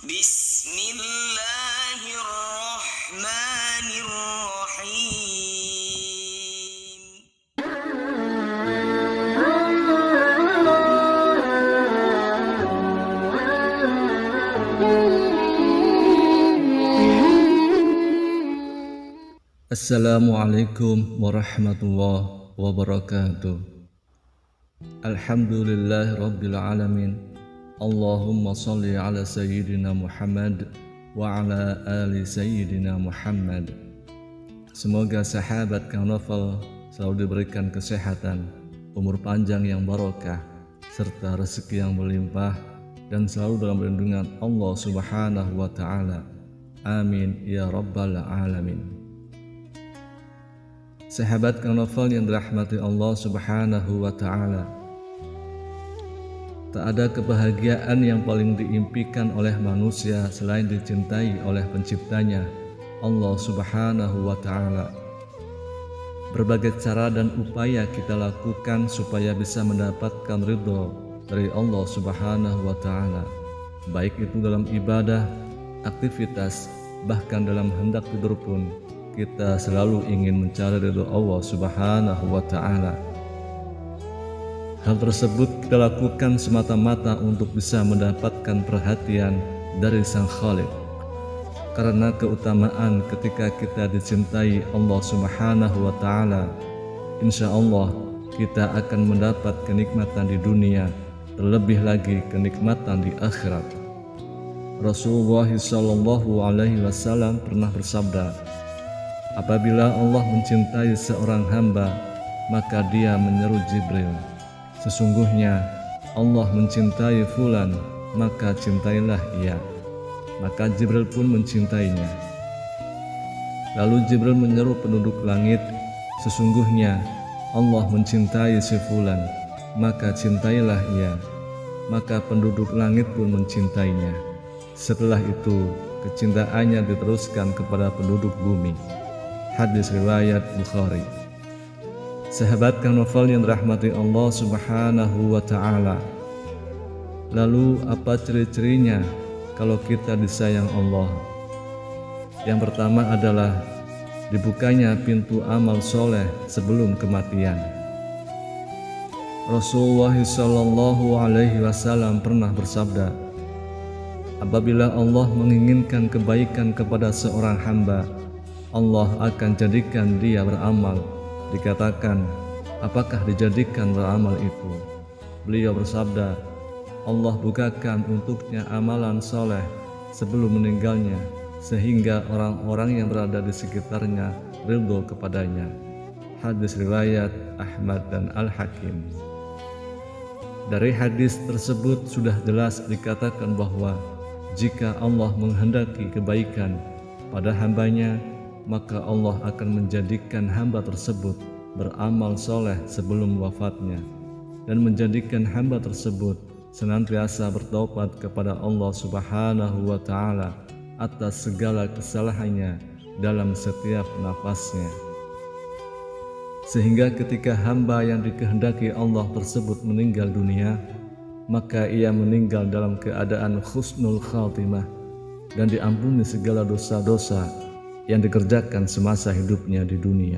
Bismillahirrahmanirrahim. Assalamualaikum warahmatullahi wabarakatuh. Alhamdulillahi rabbil alamin. Allahumma salli ala sayyidina Muhammad wa ala ali sayyidina Muhammad. Semoga sahabat Kang Novel selalu diberikan kesehatan, umur panjang yang barokah, serta rezeki yang berlimpah, dan selalu dalam lindungan Allah Subhanahu wa ta'ala. Amin ya rabbal alamin. Sahabat Kang Novel yang dirahmati Allah Subhanahu wa ta'ala, tak ada kebahagiaan yang paling diimpikan oleh manusia selain dicintai oleh penciptanya, Allah Subhanahu wa ta'ala. Berbagai cara dan upaya kita lakukan supaya bisa mendapatkan ridho dari Allah Subhanahu wa ta'ala, baik itu dalam ibadah, aktivitas, bahkan dalam hendak tidur pun kita selalu ingin mencari ridho Allah Subhanahu wa ta'ala. Hal tersebut kita lakukan semata-mata untuk bisa mendapatkan perhatian dari Sang Khalik. Karena keutamaan ketika kita dicintai Allah Subhanahu wa ta'ala, insya Allah kita akan mendapat kenikmatan di dunia, terlebih lagi kenikmatan di akhirat. Rasulullah SAW pernah bersabda, apabila Allah mencintai seorang hamba, maka dia menyeru Jibril, sesungguhnya Allah mencintai fulan, maka cintailah ia. Maka Jibril pun mencintainya. Lalu Jibril menyeru penduduk langit, sesungguhnya Allah mencintai si fulan, maka cintailah ia. Maka penduduk langit pun mencintainya. Setelah itu kecintaannya diteruskan kepada penduduk bumi. Hadis riwayat Bukhari. Sahabat Kang Novel yang dirahmati Allah Subhanahu wa ta'ala, lalu apa ciri-cirinya kalau kita disayang Allah? Yang pertama adalah dibukanya pintu amal soleh sebelum kematian. Rasulullah SAW pernah bersabda, apabila Allah menginginkan kebaikan kepada seorang hamba, Allah akan jadikan dia beramal. Dikatakan, apakah dijadikan beramal itu? Beliau bersabda, Allah bukakan untuknya amalan soleh sebelum meninggalnya, sehingga orang-orang yang berada di sekitarnya ridho kepadanya. Hadis riwayat Ahmad dan Al-Hakim. Dari hadis tersebut sudah jelas dikatakan bahwa jika Allah menghendaki kebaikan pada hambanya, maka Allah akan menjadikan hamba tersebut beramal soleh sebelum wafatnya, dan menjadikan hamba tersebut senantiasa bertaubat kepada Allah Subhanahu wa ta'ala atas segala kesalahannya dalam setiap nafasnya. Sehingga ketika hamba yang dikehendaki Allah tersebut meninggal dunia, maka ia meninggal dalam keadaan husnul khatimah dan diampuni segala dosa-dosa yang dikerjakan semasa hidupnya di dunia.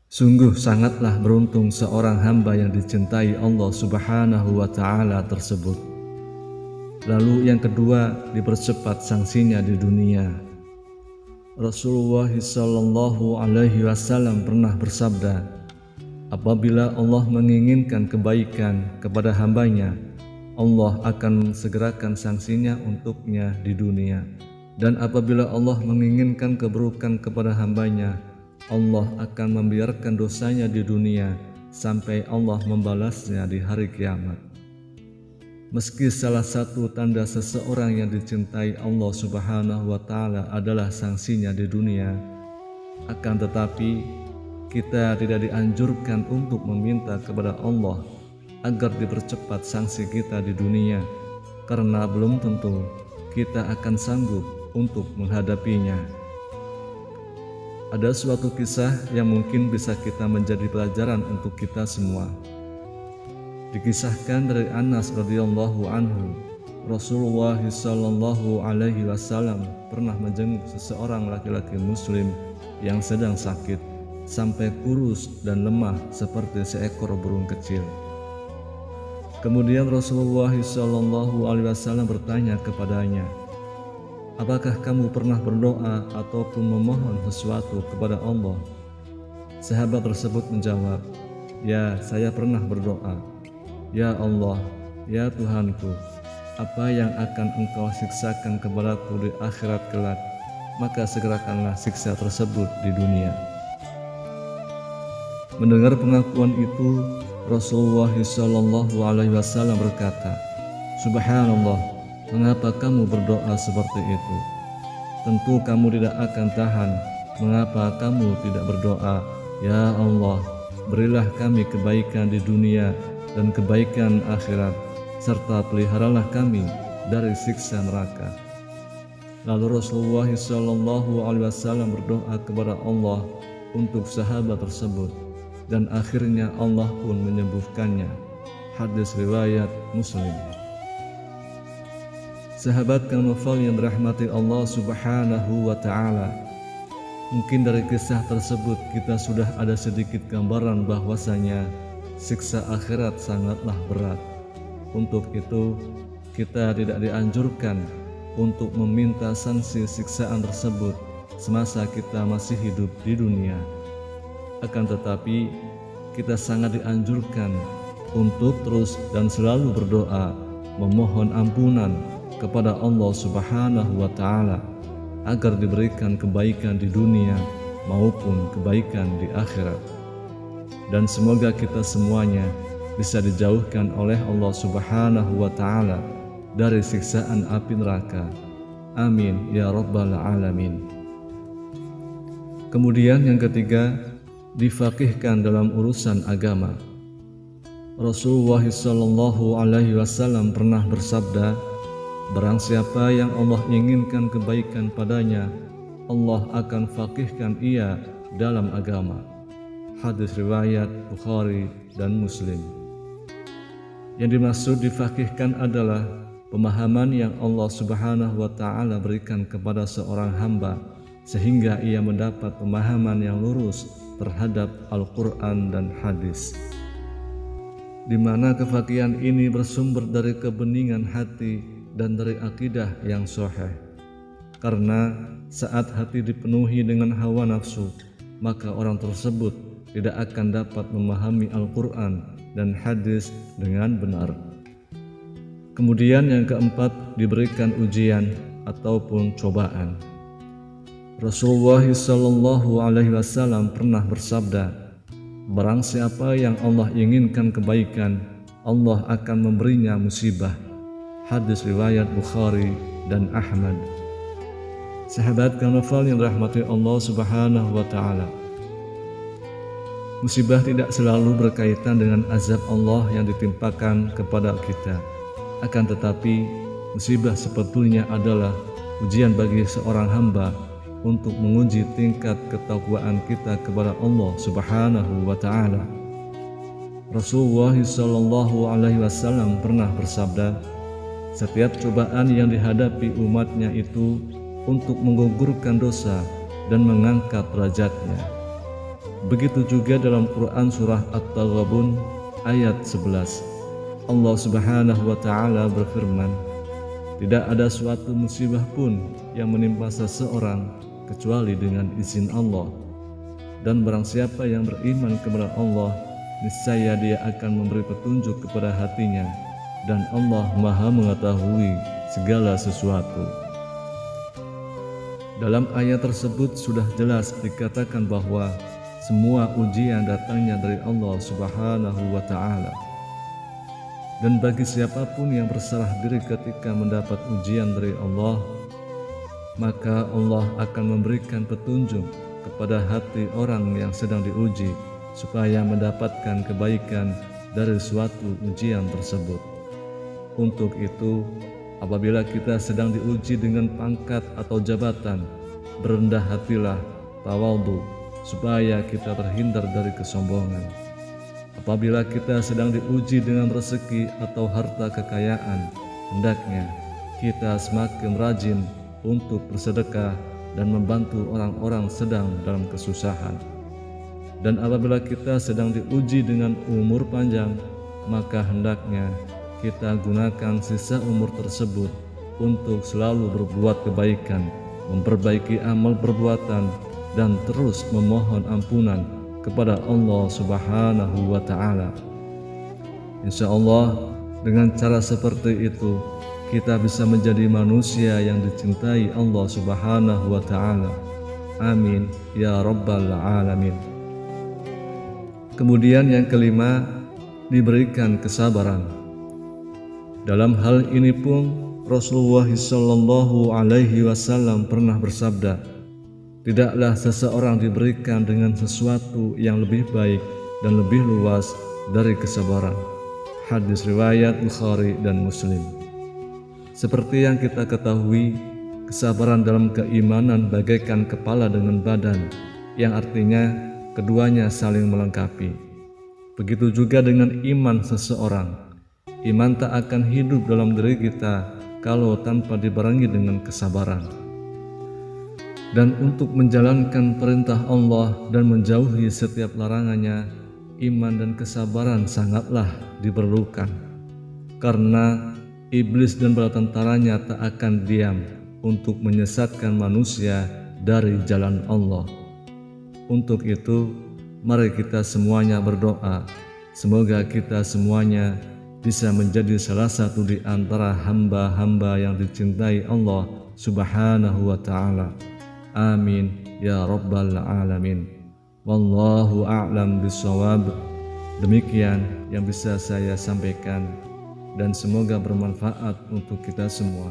Sungguh sangatlah beruntung seorang hamba yang dicintai Allah Subhanahu wa ta'ala tersebut. Lalu yang kedua, dipercepat sanksinya di dunia. Rasulullah SAW pernah bersabda, apabila Allah menginginkan kebaikan kepada hambanya, Allah akan segerakan sanksinya untuknya di dunia. Dan apabila Allah menginginkan keburukan kepada hambanya, Allah akan membiarkan dosanya di dunia sampai Allah membalasnya di hari kiamat. Meski salah satu tanda seseorang yang dicintai Allah Subhanahu wa ta'ala adalah sanksinya di dunia, akan tetapi kita tidak dianjurkan untuk meminta kepada Allah agar dipercepat sanksi kita di dunia, karena belum tentu kita akan sanggup untuk menghadapinya. Ada suatu kisah yang mungkin bisa kita menjadi pelajaran untuk kita semua. Dikisahkan dari Anas radhiyallahu anhu Rasulullah Shallallahu Alaihi Wasallam pernah menjenguk seseorang laki-laki Muslim yang sedang sakit sampai kurus dan lemah seperti seekor burung kecil. Kemudian Rasulullah Shallallahu Alaihi Wasallam bertanya kepadanya, "Apakah kamu pernah berdoa ataupun memohon sesuatu kepada Allah?" Sahabat tersebut menjawab, "Ya, saya pernah berdoa. Ya Allah, ya Tuhanku, apa yang akan Engkau siksakan kepadaku di akhirat kelak, maka segerakanlah siksa tersebut di dunia." Mendengar pengakuan itu, Rasulullah Shallallahu Alaihi Wasallam berkata, "Subhanallah, mengapa kamu berdoa seperti itu? Tentu kamu tidak akan tahan. Mengapa kamu tidak berdoa, ya Allah, berilah kami kebaikan di dunia dan kebaikan akhirat, serta peliharalah kami dari siksa neraka." Lalu Rasulullah Shallallahu Alaihi Wasallam berdoa kepada Allah untuk sahabat tersebut, dan akhirnya Allah pun menyembuhkannya. Hadis riwayat Muslim. Sahabat Kanofal yang dirahmati Allah Subhanahu wa Ta'ala, mungkin dari kisah tersebut kita sudah ada sedikit gambaran bahwasanya siksa akhirat sangatlah berat. Untuk itu, kita tidak dianjurkan untuk meminta sanksi siksaan tersebut semasa kita masih hidup di dunia. Akan tetapi, kita sangat dianjurkan untuk terus dan selalu berdoa, memohon ampunan kepada Allah Subhanahu wa Ta'ala agar diberikan kebaikan di dunia maupun kebaikan di akhirat. Dan semoga kita semuanya bisa dijauhkan oleh Allah Subhanahu wa Ta'ala dari siksaan api neraka. Amin ya rabbal alamin. Kemudian yang ketiga, difaqihkan dalam urusan agama. Rasulullah Shallallahu Alaihi Wasallam pernah bersabda, "Barang siapa yang Allah inginkan kebaikan padanya, Allah akan faqihkan ia dalam agama." Hadis riwayat Bukhari dan Muslim. Yang dimaksud difaqihkan adalah pemahaman yang Allah Subhanahu wa Ta'ala berikan kepada seorang hamba sehingga ia mendapat pemahaman yang lurus terhadap Al-Quran dan hadis, di mana kefaqihan ini bersumber dari kebeningan hati dan dari akidah yang sahih. Karena saat hati dipenuhi dengan hawa nafsu, maka orang tersebut tidak akan dapat memahami Al-Quran dan hadis dengan benar. Kemudian yang keempat, diberikan ujian ataupun cobaan. Rasulullah Shallallahu Alaihi Wasallam pernah bersabda, "Barang siapa yang Allah inginkan kebaikan, Allah akan memberinya musibah." Hadis riwayat Bukhari dan Ahmad. Sahabat Kanofal yang dirahmati Allah Subhanahu wa Ta'ala, musibah tidak selalu berkaitan dengan azab Allah yang ditimpakan kepada kita. Akan tetapi, musibah sebetulnya adalah ujian bagi seorang hamba untuk menguji tingkat ketakwaan kita kepada Allah Subhanahu wa Ta'ala. Rasulullah Shallallahu Alaihi Wasallam pernah bersabda, "Setiap cobaan yang dihadapi umatnya itu untuk menggugurkan dosa dan mengangkat derajatnya." Begitu juga dalam Quran surah At-Taghabun ayat 11. Allah Subhanahu wa Ta'ala berfirman, "Tidak ada suatu musibah pun yang menimpa seseorang kecuali dengan izin Allah. Dan barang siapa yang beriman kepada Allah, niscaya dia akan memberi petunjuk kepada hatinya, dan Allah Maha mengetahui segala sesuatu." Dalam ayat tersebut sudah jelas dikatakan bahwa semua ujian datangnya dari Allah Subhanahu wa Ta'ala. Dan bagi siapapun yang berserah diri ketika mendapat ujian dari Allah, maka Allah akan memberikan petunjuk kepada hati orang yang sedang diuji supaya mendapatkan kebaikan dari suatu ujian tersebut. Untuk itu, apabila kita sedang diuji dengan pangkat atau jabatan, berendah hatilah, tawadhu, supaya kita terhindar dari kesombongan. Apabila kita sedang diuji dengan rezeki atau harta kekayaan, hendaknya kita semakin rajin untuk bersedekah dan membantu orang-orang sedang dalam kesusahan. Dan apabila kita sedang diuji dengan umur panjang, maka hendaknya kita gunakan sisa umur tersebut untuk selalu berbuat kebaikan, memperbaiki amal perbuatan, dan terus memohon ampunan kepada Allah Subhanahu wa Ta'ala. Insya Allah, dengan cara seperti itu kita bisa menjadi manusia yang dicintai Allah Subhanahu wa Ta'ala. Amin ya Rabbal Alamin. Kemudian yang kelima, diberikan kesabaran. Dalam hal ini pun Rasulullah Shallallahu Alaihi Wasallam pernah bersabda, tidaklah seseorang diberikan dengan sesuatu yang lebih baik dan lebih luas dari kesabaran. Hadis riwayat Bukhari dan Muslim. Seperti yang kita ketahui, kesabaran dalam keimanan bagaikan kepala dengan badan, yang artinya keduanya saling melengkapi. Begitu juga dengan iman seseorang. Iman tak akan hidup dalam diri kita kalau tanpa dibarengi dengan kesabaran. Dan untuk menjalankan perintah Allah dan menjauhi setiap larangannya, iman dan kesabaran sangatlah diperlukan. Karena iblis dan bala tentaranya tak akan diam untuk menyesatkan manusia dari jalan Allah. Untuk itu, mari kita semuanya berdoa, semoga kita semuanya bisa menjadi salah satu di antara hamba-hamba yang dicintai Allah Subhanahu wa Ta'ala. Amin ya Rabbal Alamin. Wallahu a'lam bishawab. Demikian yang bisa saya sampaikan, dan semoga bermanfaat untuk kita semua.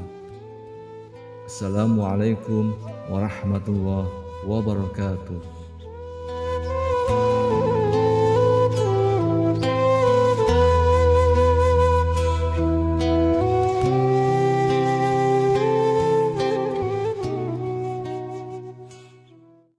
Assalamualaikum warahmatullahi wabarakatuh.